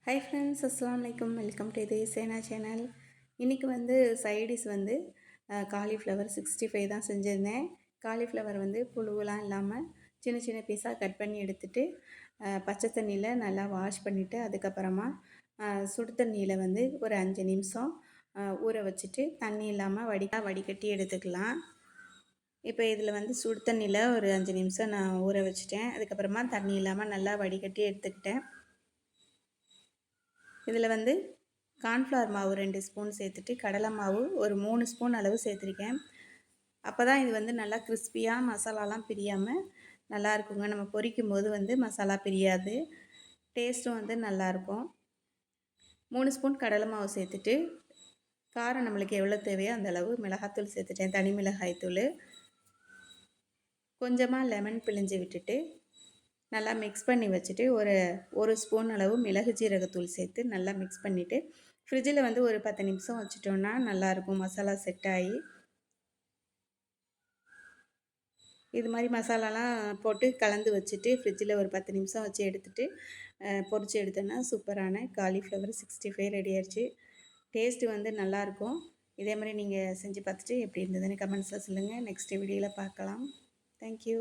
Hi friends, அஸ்ஸலாமு அலைக்கும். Welcome to இது சேனா சேனல். இன்றைக்கி வந்து சைடிஷ் வந்து காலிஃப்ளவர் 65 தான் செஞ்சுருந்தேன். காலிஃப்ளவர் வந்து புழுவெலாம் இல்லாமல் சின்ன சின்ன பீஸாக கட் பண்ணி எடுத்துகிட்டு பச்சை தண்ணியில் நல்லா வாஷ் பண்ணிவிட்டு அதுக்கப்புறமா சுடு தண்ணியில் வந்து ஒரு 5 நிமிஷம் ஊற வச்சுட்டு தண்ணி இல்லாமல் வடிகட்டி எடுத்துக்கலாம். இப்போ இதில் வந்து சுடு தண்ணியில் ஒரு 5 நிமிஷம் நான் ஊற வச்சுட்டேன். அதுக்கப்புறமா தண்ணி இல்லாமல் நல்லா வடிகட்டி எடுத்துக்கிட்டேன். இதில் வந்து கார்ன்ஃப்ளவர் மாவு 2 ஸ்பூன் சேர்த்துட்டு கடலை மாவு ஒரு 3 ஸ்பூன் அளவு சேர்த்துருக்கேன். அப்போ தான் இது வந்து நல்லா கிறிஸ்பியாக மசாலாலாம் பிரியாமல் நல்லா இருக்குங்க. நம்ம பொரிக்கும் போது வந்து மசாலா பிரியாது, டேஸ்ட்டும் வந்து நல்லாயிருக்கும். 3 ஸ்பூன் கடலை மாவு சேர்த்துட்டு காரம் நம்மளுக்கு எவ்வளோ தேவையோ அந்த அளவு மிளகாத்தூள் சேர்த்துட்டேன், தனி மிளகாய் தூள். கொஞ்சமாக லெமன் பிழிஞ்சு விட்டுட்டு நல்லா மிக்ஸ் பண்ணி வச்சுட்டு ஒரு ஸ்பூன் அளவு மிளகு ஜீரகத்தூள் சேர்த்து நல்லா மிக்ஸ் பண்ணிவிட்டு ஃப்ரிட்ஜில் வந்து ஒரு 10 நிமிஷம் வச்சுட்டோன்னா நல்லாயிருக்கும் மசாலா செட் ஆகி. இது மாதிரி மசாலாலாம் போட்டு கலந்து வச்சுட்டு ஃப்ரிட்ஜில் ஒரு 10 நிமிஷம் வச்சு எடுத்துகிட்டு பொரிச்சு எடுத்தோன்னா சூப்பரான காலிஃப்ளவர் 65 ரெடி ஆயிடுச்சு. டேஸ்ட்டு வந்து நல்லாயிருக்கும். இதே மாதிரி நீங்கள் செஞ்சு பார்த்துட்டு எப்படி இருந்ததுன்னு கமெண்ட்ஸில் சொல்லுங்கள். நெக்ஸ்ட் வீடியோவில் பார்க்கலாம். தேங்க்யூ.